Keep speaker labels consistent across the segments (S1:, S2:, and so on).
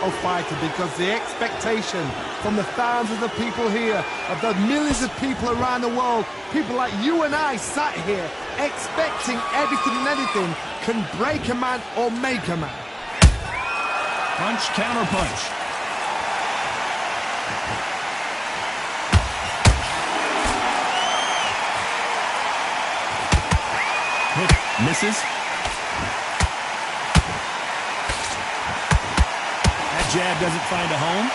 S1: of fighter because the expectation from the thousands of people here, of the millions of people around the world, people like you and I sat here expecting everything and anything can break a man or make a man.
S2: Punch, counter punch. Hit, misses. That jab doesn't find a home.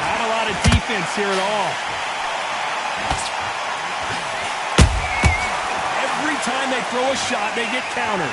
S2: Not a lot of defense here at all. Every time they throw a shot, they get countered.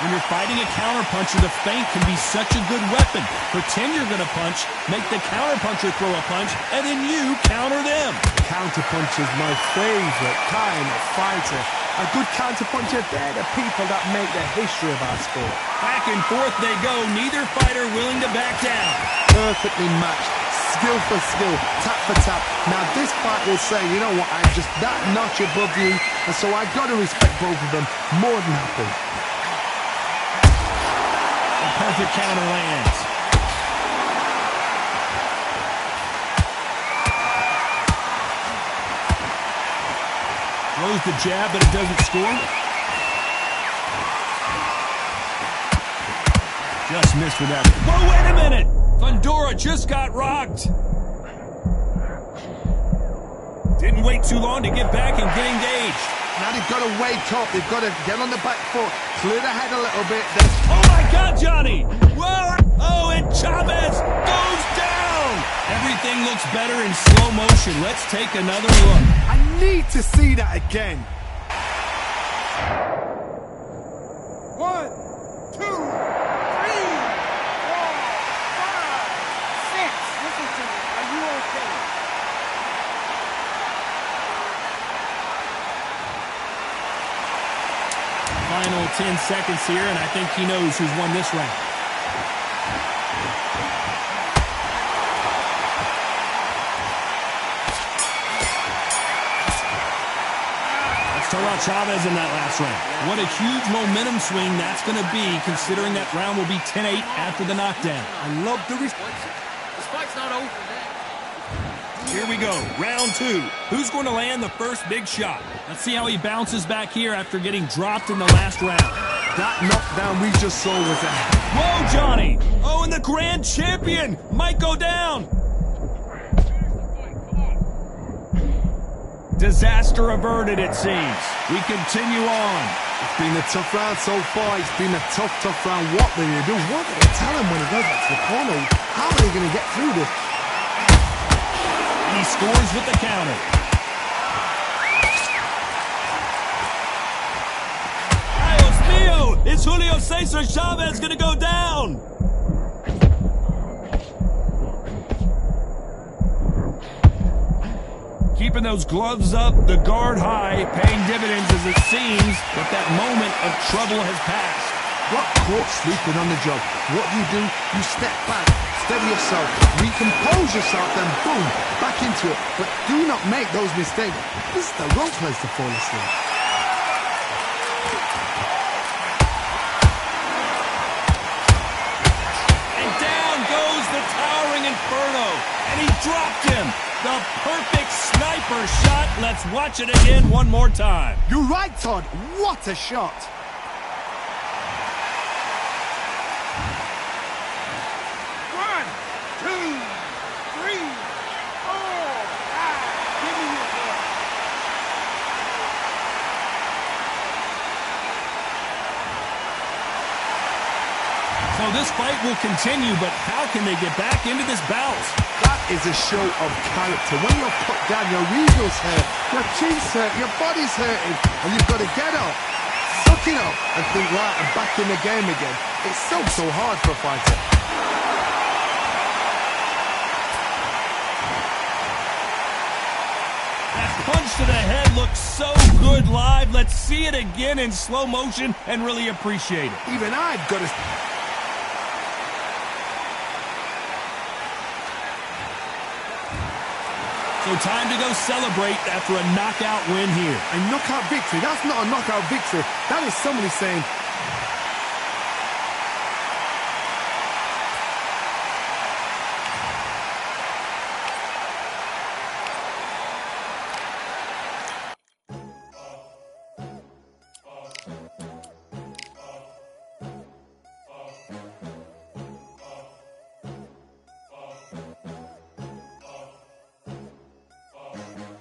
S2: When you're fighting a counterpuncher, the feint can be such a good weapon. Pretend you're going to punch, make the counterpuncher throw a punch, and then you counter them.
S1: Counterpuncher is my favorite kind of fighter. A good counterpuncher, they're the people that make the history of our sport.
S2: Back and forth they go, neither fighter willing to back down.
S1: Perfectly matched, skill for skill, tap for tap. Now this fight will say, you know what, I'm just that notch above you, and so I've got to respect both of them more than happy.
S2: Perfect counter lands. Throws the jab, but it doesn't score. Just missed with that. Whoa, wait a minute! Fundora just got rocked. Didn't wait too long to get back and get engaged.
S1: Now they've got to wake up, they've got to get on the back foot, clear the head a little bit.
S2: Oh my God, Johnny! Whoa! Oh, and Chavez goes down! Everything looks better in slow motion. Let's take another look.
S1: I need to see that again. 1, 2, 3, 4, 5, 6. Listen to me. Are you okay?
S2: Final 10 seconds here, and I think he knows who's won this round. Let's talk about Chavez in that last round. What a huge momentum swing that's going to be, considering that round will be 10-8 after the knockdown.
S1: I love the
S3: This fight's not over yet.
S2: Here we go, round 2. Who's going to land the first big shot? Let's see how he bounces back here after getting dropped in the last round.
S1: That knockdown we just saw was a...
S2: Whoa, Johnny! Oh, and the grand champion might go down. Disaster averted, it seems. We continue on.
S1: It's been a tough round so far. It's been a tough round. What do they do? What do they tell him when he goes back to the corner? How are they going to get through this?
S2: He scores with the counter. Dios mío! Is Julio Cesar Chavez going to go down? Keeping those gloves up, the guard high, paying dividends as it seems that that moment of trouble has passed.
S1: Got caught sleeping on the job. What do? You step back, steady yourself, recompose yourself, then boom, back into it. But do not make those mistakes. This is the wrong place to fall asleep.
S2: And down goes the towering Inferno. And he dropped him. The perfect sniper shot. Let's watch it again one more time.
S1: You're right, Todd. What a shot.
S2: So this fight will continue, but how can they get back into this bout?
S1: That is a show of character. When you're put down, your eagle's hurt, your chin's hurt, your body's hurting, and you've got to get up, suck it up, and think, right, I'm back in the game again. It's so hard for a fighter.
S2: That punch to the head looks so good live. Let's see it again in slow motion and really appreciate it.
S1: Even I've got to...
S2: So time to go celebrate after a knockout win here.
S1: A knockout victory? That's not a knockout victory. That is somebody saying,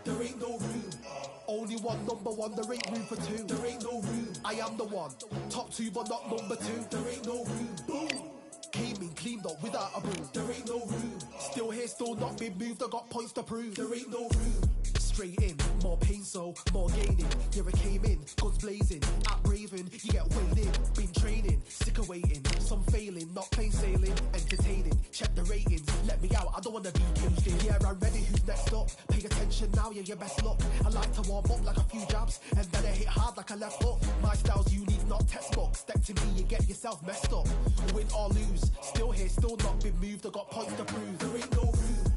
S4: there ain't no room. Only one, number one, there ain't room for two. There ain't no room. I am the one. Top two, but not number two. There ain't no room. Boom. Came in, cleaned up without a broom. There ain't no room. Still here, still not been moved. I got points to prove. There ain't no room. Straight in, more pain, so more gaining. Here I came in, guns blazing. At Raven, you get weighed in. Been training, sick of waiting. Some failing, not plain sailing. Entertaining, check the ratings. Let me out, I don't wanna be caged in. Yeah, I'm ready, who's next up? Pay attention now, yeah, your best luck. I like to warm up like a few jabs, and then I hit hard like a left hook. My style's unique, not textbook. Step to me, you get yourself messed up. Win or lose, still here, still not been moved. I got points to prove. There ain't no room.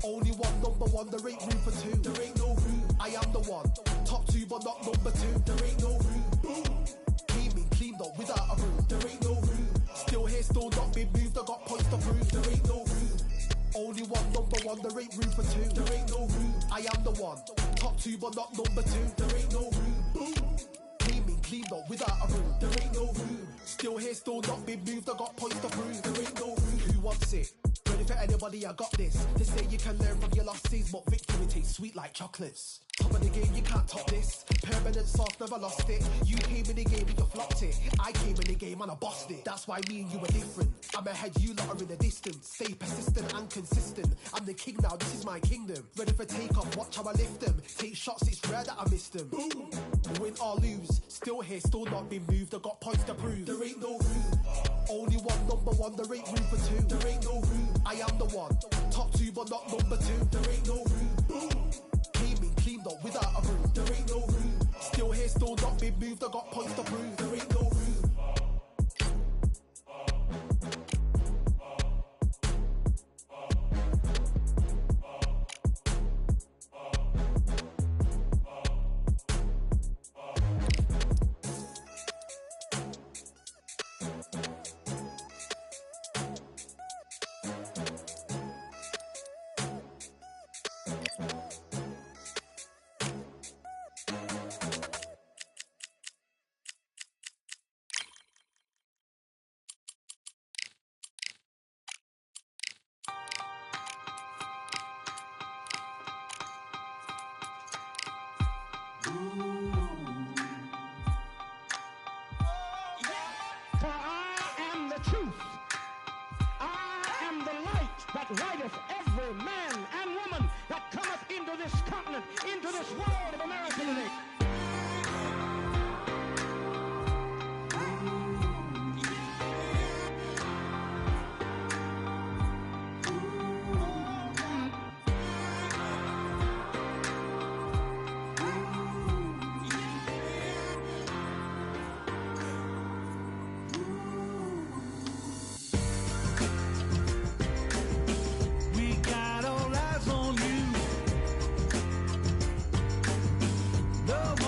S4: Only one, number one, there ain't room for two. There ain't no room. I am the one. Top two, but not number two. There ain't no room. Boom. Came in, cleaned up without a broom. There ain't no room. Still here, still not been moved. I got points to prove. There ain't no room. Only one, number one, there ain't room for two. There ain't no room. I am the one. Top two, but not number two. There ain't no room. Boom. Came in, cleaned up without a broom. There ain't no room. Still here, still not been moved. I got points to prove. There ain't no room. Who wants it? Ready for anybody, I got this. They say you can learn from your losses, but victory tastes sweet like chocolates. Top of the game, you can't top this. Permanent sauce, never lost it. You came in the game and you flopped it. I came in the game and I bossed it. That's why me and you are different. I'm ahead, you lot are in the distance. Stay persistent and consistent. I'm the king now, this is my kingdom. Ready for takeoff, watch how I lift them. Take shots, it's rare that I miss them. Boom. Win or lose, still here, still not been moved. I got points to prove. There ain't no room. Only one, number one, there ain't room for two. There ain't no room. I am the one. Top two, but not number two. There ain't no room. Boom. Came in, cleaned up without a broom. There ain't no room. Still here, still not been moved. I got points to prove. There ain't no room.
S5: For I am the truth. I am the light that lighteth every man and woman that cometh into this continent, into this world of America today.
S2: We got all eyes on you. The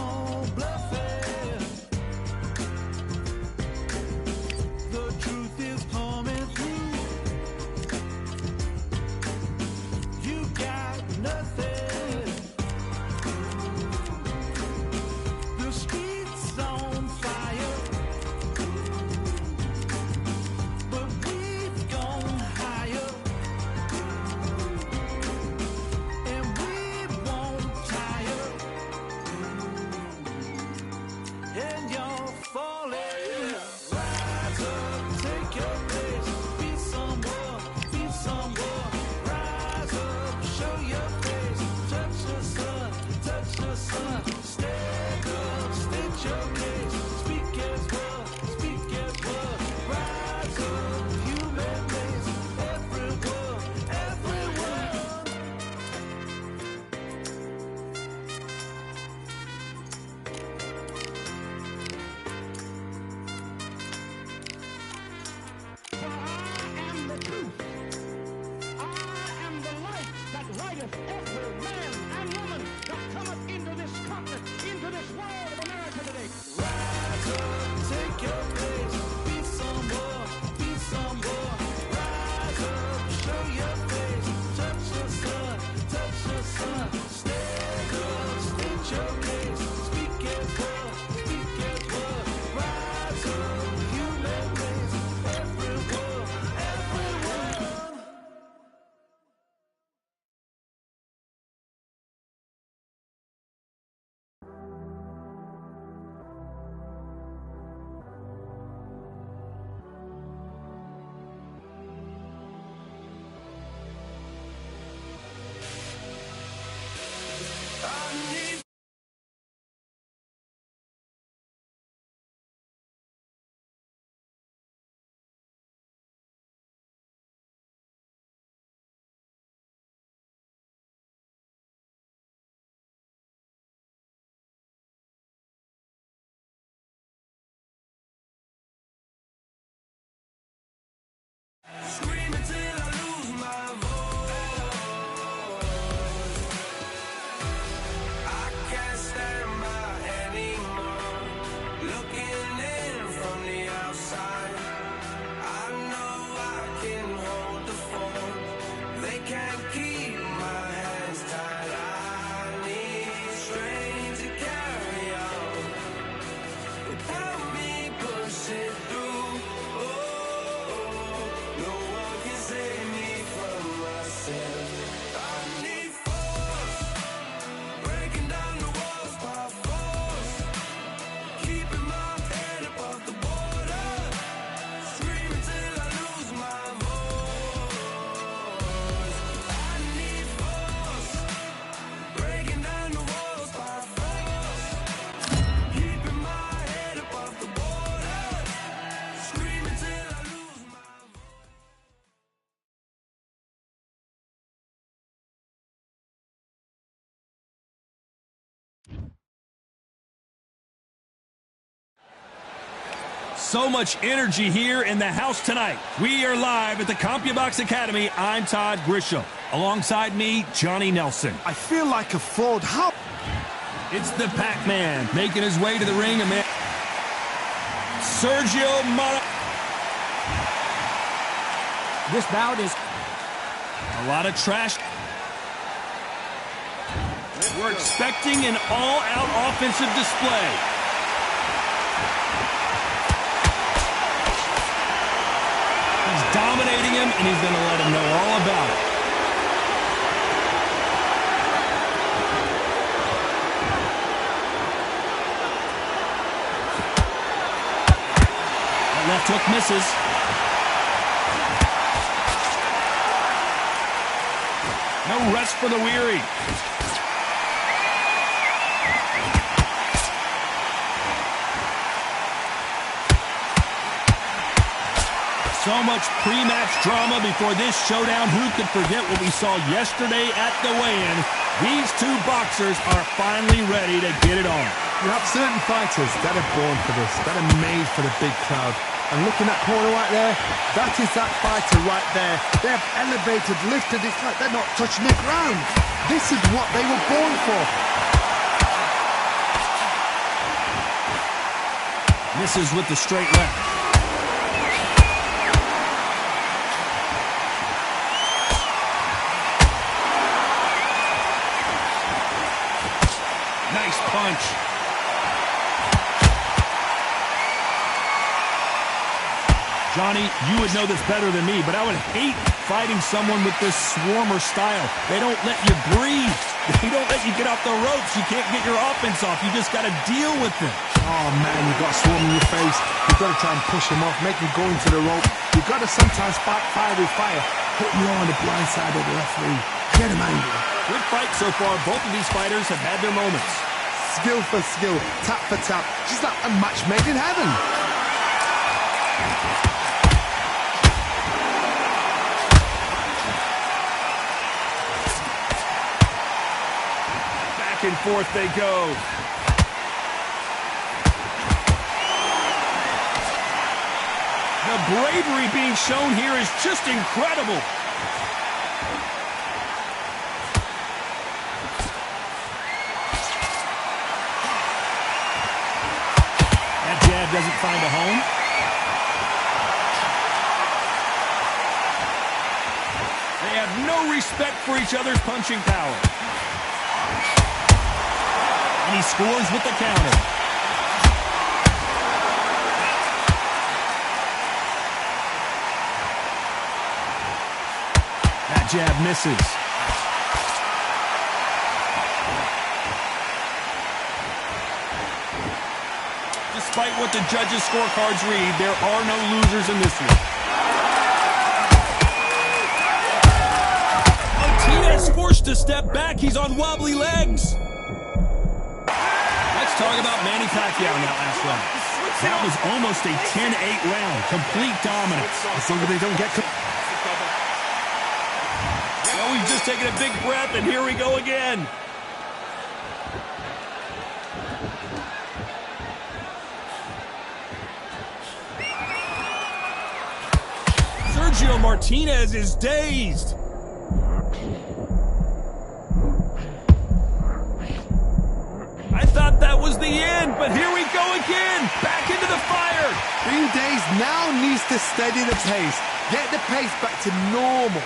S2: So much energy here in the house tonight. We are live at the CompuBox Academy. I'm Todd Grisham. Alongside me, Johnny Nelson.
S1: I feel like a fraud. How?
S2: It's the Pac-Man making his way to the ring. Sergio Mara.
S3: This bout is
S2: A lot of trash. We're expecting an all-out offensive display. He's dominating him, and he's going to let him know all about it. That left hook misses. No rest for the weary. So much pre-match drama before this showdown. Who could forget what we saw yesterday at the weigh-in? These two boxers are finally ready to get it on.
S1: You have certain fighters that are born for this, that are made for the big crowd. And looking at that corner right there, that is that fighter right there. They have elevated, lifted, it's like they're not touching the ground. This is what they were born for.
S2: Misses with the straight left. Nice punch. Johnny, you would know this better than me, but I would hate fighting someone with this swarmer style. They don't let you breathe. They don't let you get off the ropes. You can't get your offense off. You just got to deal with them.
S1: Oh, man, you've got a swarm in your face. You've got to try and push him off, make him go into the rope. You've got to sometimes fight fire with fire. Hit him on the blind side of the referee. Get him angry.
S2: Good fight so far. Both of these fighters have had their moments.
S1: Skill for skill, tap for tap. Just like a match made in heaven.
S2: Back and forth they go. The bravery being shown here is just incredible. That jab doesn't find a home. They have no respect for each other's punching power. And he scores with the counter. That jab misses. Despite what the judges' scorecards read, there are no losers in this one. Martinez forced to step back. He's on wobbly legs. Let's talk about Manny Pacquiao in that last round. That was almost a 10-8 round. Complete dominance.
S1: As long as they don't get...
S2: Well, we've just taken a big breath, and here we go again. Sergio Martinez is dazed. I thought that was the end, but here we go again. Back into the fire.
S1: Green Days now needs to steady the pace. Get the pace back to normal.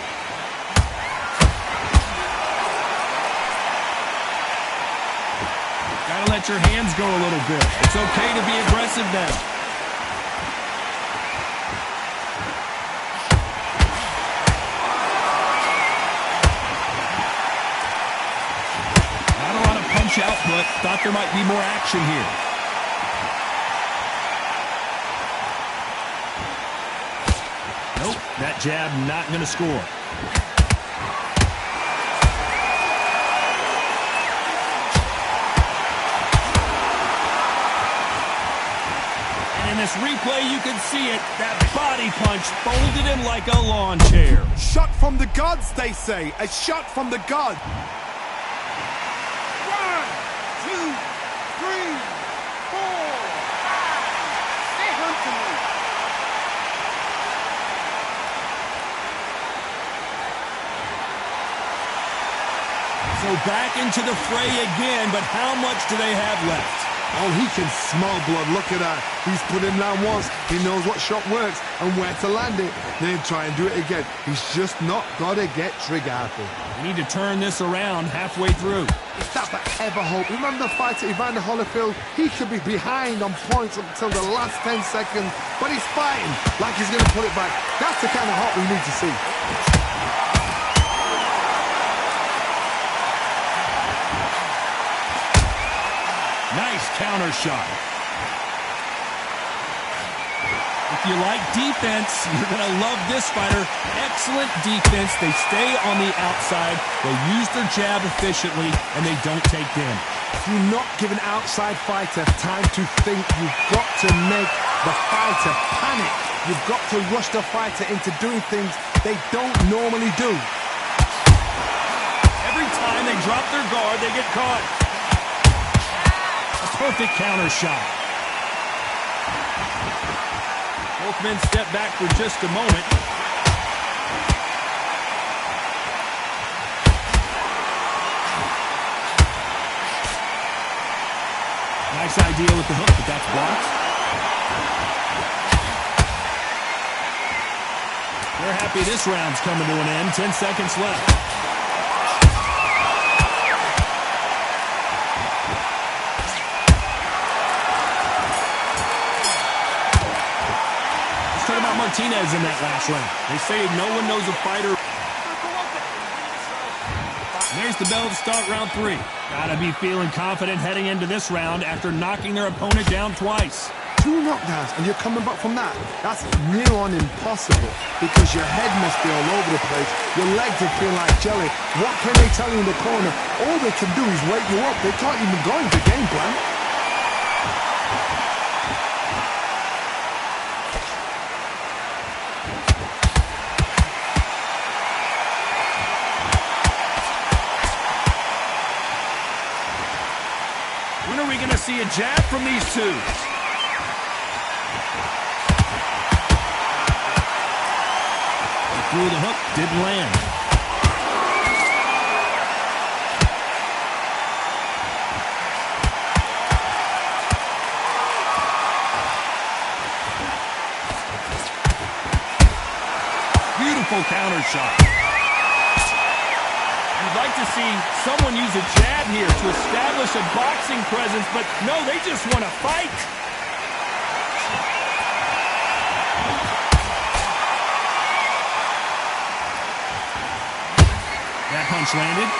S2: Gotta let your hands go a little bit. It's okay to be aggressive now. Not a lot of punch output. Thought there might be more action here. Nope, that jab not gonna score. In this replay, you can see it. That body punch folded him like a lawn chair.
S1: Shot from the gods, they say. A shot from the god.
S5: 1, 2,
S2: They're back into the fray again, but how much do they have left?
S1: Oh, he can smell blood. Look at that. He's put him down once. He knows what shot works and where to land it. Then try and do it again. He's just not got to get trigger happy.
S2: We need to turn this around halfway through.
S1: If that but ever hope. Remember the fight at Evander Holyfield? He should be behind on points until the last 10 seconds. But he's fighting like he's going to put it back. That's the kind of hope we need to see.
S2: Nice counter shot. If you like defense, you're going to love this fighter. Excellent defense. They stay on the outside. They use their jab efficiently, and they don't take damage.
S1: Do not give an outside fighter time to think. You've got to make the fighter panic. You've got to rush the fighter into doing things they don't normally do.
S2: Every time they drop their guard, they get caught. Perfect counter shot. Both men step back for just a moment. Nice idea with the hook, but that's blocked. They're happy this round's coming to an end. 10 seconds left. Martinez in that last round. They say no one knows a fighter. There's the bell to start round 3. Gotta be feeling confident heading into this round after knocking their opponent down twice.
S1: 2 knockdowns and you're coming back from that. That's near on impossible because your head must be all over the place. Your legs will feel like jelly. What can they tell you in the corner? All they can do is wake you up. They can't even go into game plan.
S2: When are we going to see a jab from these two? Threw the hook, didn't land. Beautiful counter shot. You'd like to see someone use a jab here to establish a boxing presence, but no, they just want to fight. That punch landed.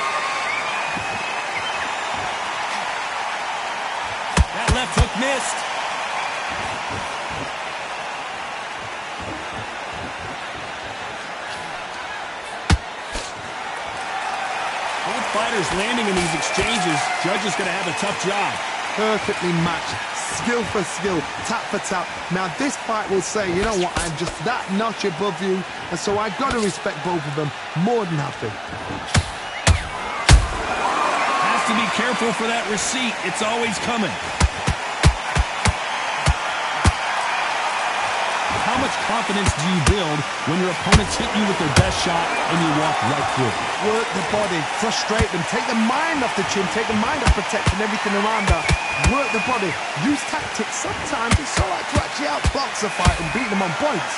S2: That left hook missed. Both fighters landing in these exchanges. Judge is going to have a tough job.
S1: Perfectly matched, skill for skill, tap for tap. Now this fight will say, you know what, I'm just that notch above you, and so I've got to respect both of them more than happy.
S2: Has to be careful for that receipt. It's always coming. How much confidence do you build when your opponents hit you with their best shot and you walk right through it?
S1: Work the body, frustrate them, take the mind off the chin, take the mind off protecting everything around her. Work the body, use tactics. Sometimes it's so hard to actually outbox a fight and beat them on points.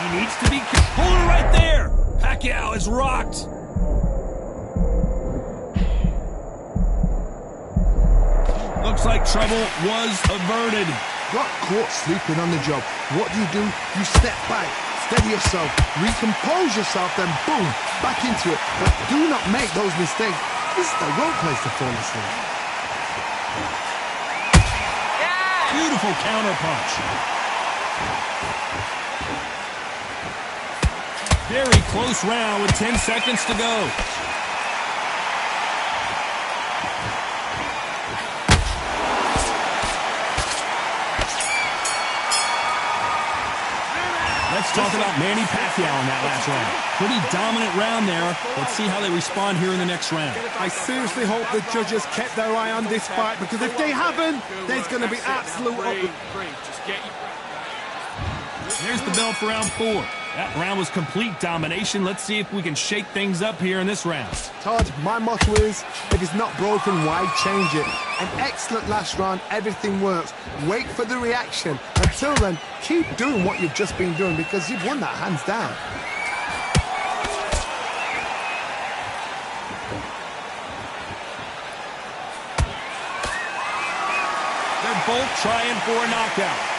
S2: He needs to be... Hold her right there! Pacquiao is rocked. Looks like trouble was averted.
S1: Got caught sleeping on the job. What do? You step back, steady yourself, recompose yourself, then boom, back into it. But do not make those mistakes. This is the wrong place to fall asleep.
S2: Beautiful counter punch. Very close round with 10 seconds to go. Let's talk about Manny Pacquiao in that last round. Pretty dominant round there. Let's see how they respond here in the next round.
S1: I seriously hope the judges kept their eye on this fight, because if they haven't, there's going to be absolute...
S2: There's the bell for round 4. That round was complete domination. Let's see if we can shake things up here in this round.
S1: Todd, my motto is, if it's not broken, why change it? An excellent last round, everything works. Wait for the reaction. Until then, keep doing what you've just been doing because you've won that hands down.
S2: They're both trying for a knockout.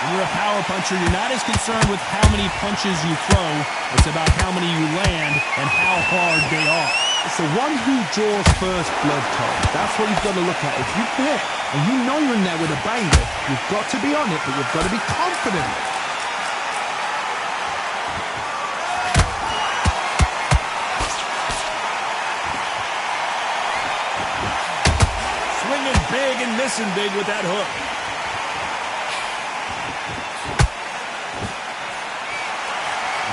S2: When you're a power puncher, you're not as concerned with how many punches you throw. It's about how many you land and how hard they are.
S1: It's the one who draws first blood, Todd. That's what you've got to look at. If you hit and you know you're in there with a banger, you've got to be on it, but you've got to be confident.
S2: Swinging big and missing big with that hook.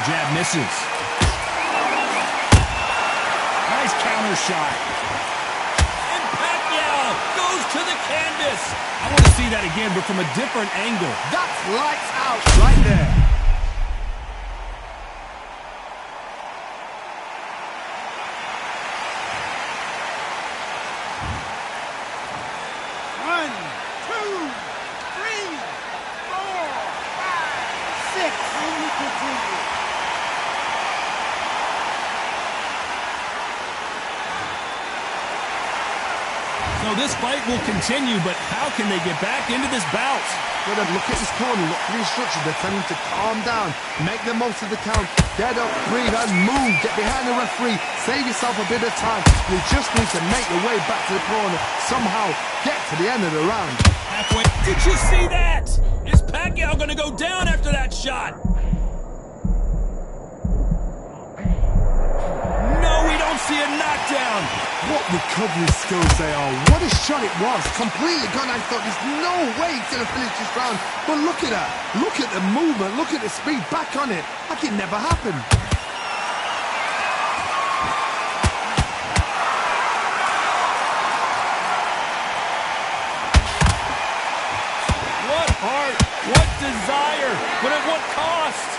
S2: Jab misses. Nice counter shot. And Pacquiao goes to the canvas. I want to see that again, but from a different angle.
S1: That's lights out right there.
S5: One, two, three, four, five, six, and we continue.
S2: So this fight will continue, but how can they get back into this bout?
S1: Well, look at this corner, look at the instructions. They're telling him to calm down, make the most of the count, get up, breathe, and move. Get behind the referee, save yourself a bit of time. You just need to make your way back to the corner, somehow get to the end of the round.
S2: Halfway. Did you see that? Is Pacquiao going to go down after that shot? No, we don't see a knockdown.
S1: What recovery skills they are. What a shot it was. Completely gone. I thought there's no way he's going to finish this round. But look at that. Look at the movement. Look at the speed. Back on it. Like it never happened.
S2: What heart, what desire, but at what cost?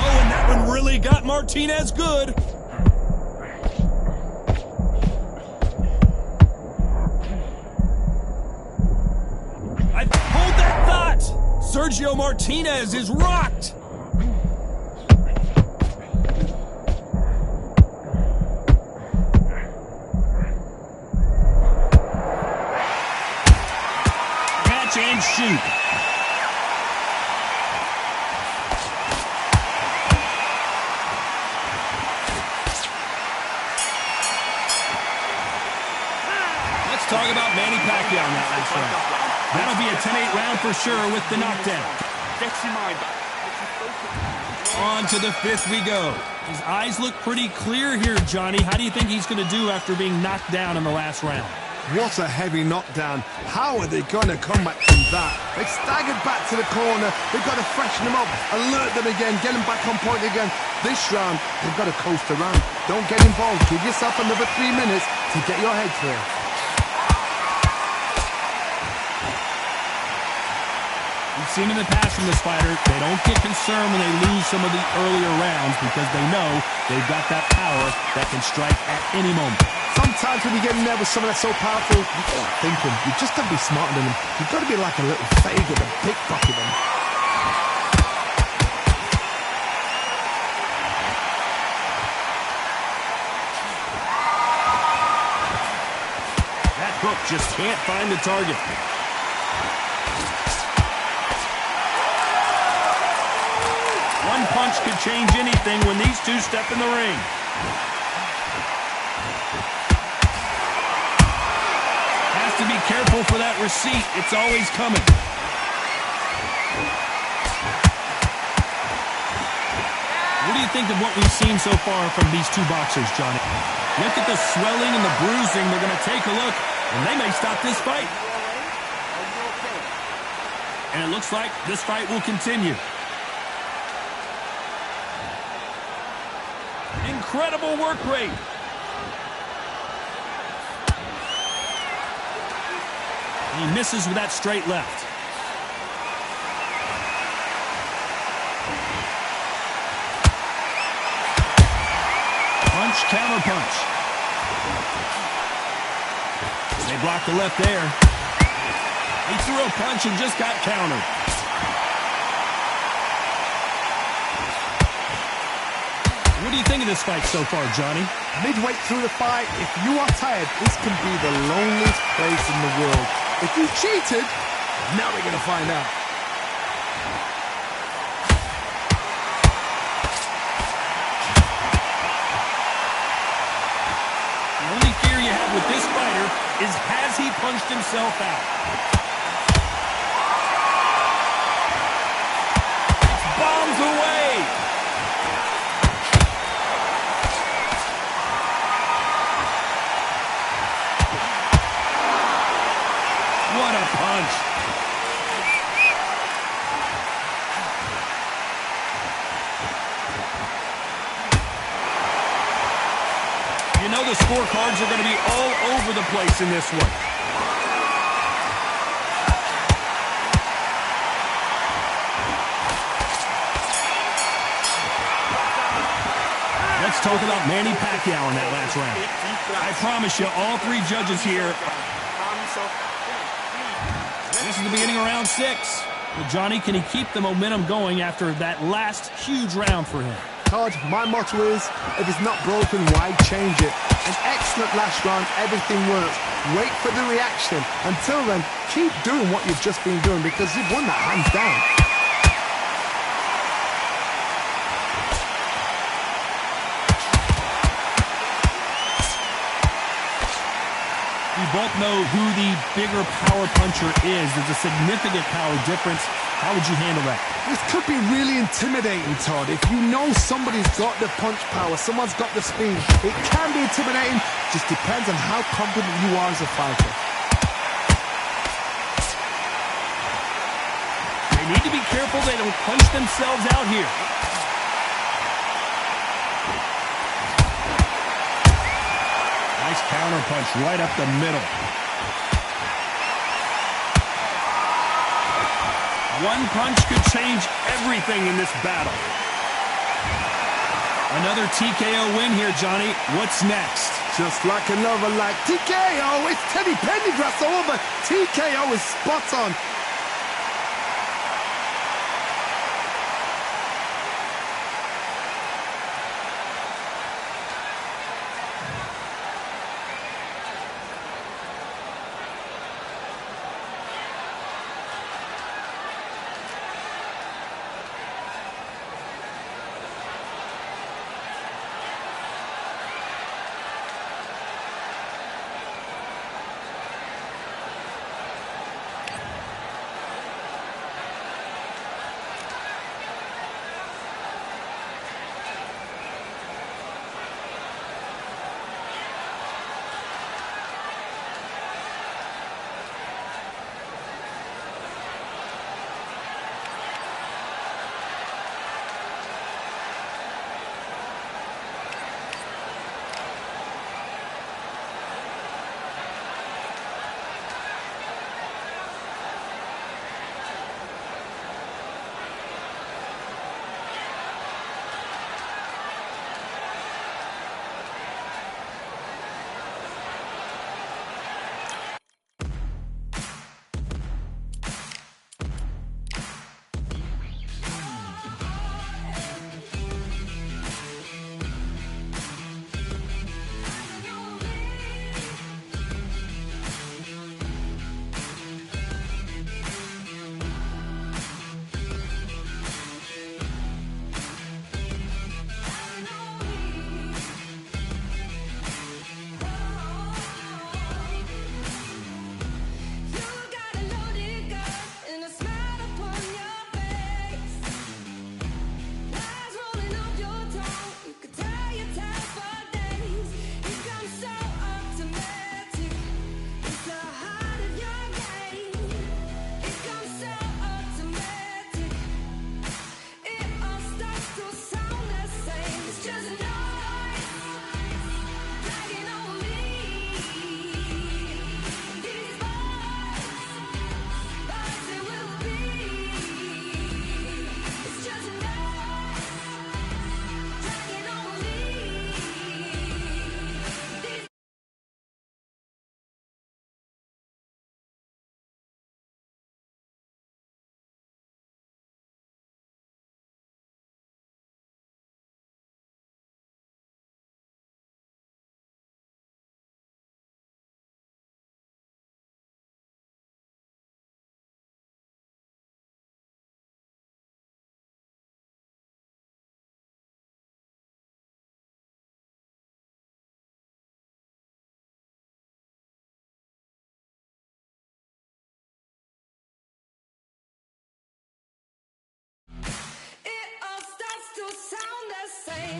S2: Oh, and that one really got Martinez good. Hold that thought! Sergio Martinez is rocked! Catch and shoot. Let's talk about Manny Pacquiao in that last round. That'll be a 10-8 round for sure with the knockdown. On to the 5th we go. His eyes look pretty clear here, Johnny. How do you think he's going to do after being knocked down in the last round?
S1: What a heavy knockdown. How are they going to come back from that? They've staggered back to the corner. They've got to freshen them up, alert them again, get them back on point again. This round, they've got to coast around. Don't get involved. Give yourself another 3 minutes to get your head clear.
S2: We've seen in the past from this fighter, they don't get concerned when they lose some of the earlier rounds because they know they've got that power that can strike at any moment.
S1: Sometimes when you get in there with someone that's so powerful, you can't think him. You just got to be smarter than him. You've got to be like a little faggot and pickpocket him.
S2: That hook just can't find the target. One punch could change anything when these two step in the ring. Has to be careful for that receipt. It's always coming. What do you think of what we've seen so far from these two boxers, Johnny? Look at the swelling and the bruising. They're going to take a look, and they may stop this fight. And it looks like this fight will continue. Incredible work rate. He misses with that straight left. Punch, counter punch. They blocked the left there. He threw a punch and just got countered. What do you think of this fight so far, Johnny?
S1: Midway through the fight, if you are tired, this can be the loneliest place in the world. If you cheated, now we're going to find out.
S2: The only fear you have with this fighter is, has he punched himself out? It's bombs away. What a punch. You know the scorecards are going to be all over the place in this one. Let's talk about Manny Pacquiao in that last round. I promise you, all three judges here. This is the beginning of round 6. But Johnny, can he keep the momentum going after that last huge round for him?
S1: Todd, my motto is, if it's not broken, why change it? An excellent last round, everything works. Wait for the reaction. Until then, keep doing what you've just been doing because you've won that hands down.
S2: We both know who the bigger power puncher is. There's a significant power difference. How would you handle that?
S1: This could be really intimidating, Todd. If you know somebody's got the punch power, someone's got the speed, it can be intimidating. Just depends on how confident you are as a fighter.
S2: They need to be careful they don't punch themselves out here. Nice counter punch right up the middle. One punch could change everything in this battle. Another TKO win here, Johnny. What's next?
S1: Just like another TKO. It's Teddy Pendergrass over. TKO is spot on.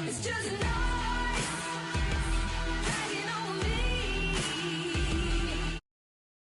S6: It's just no.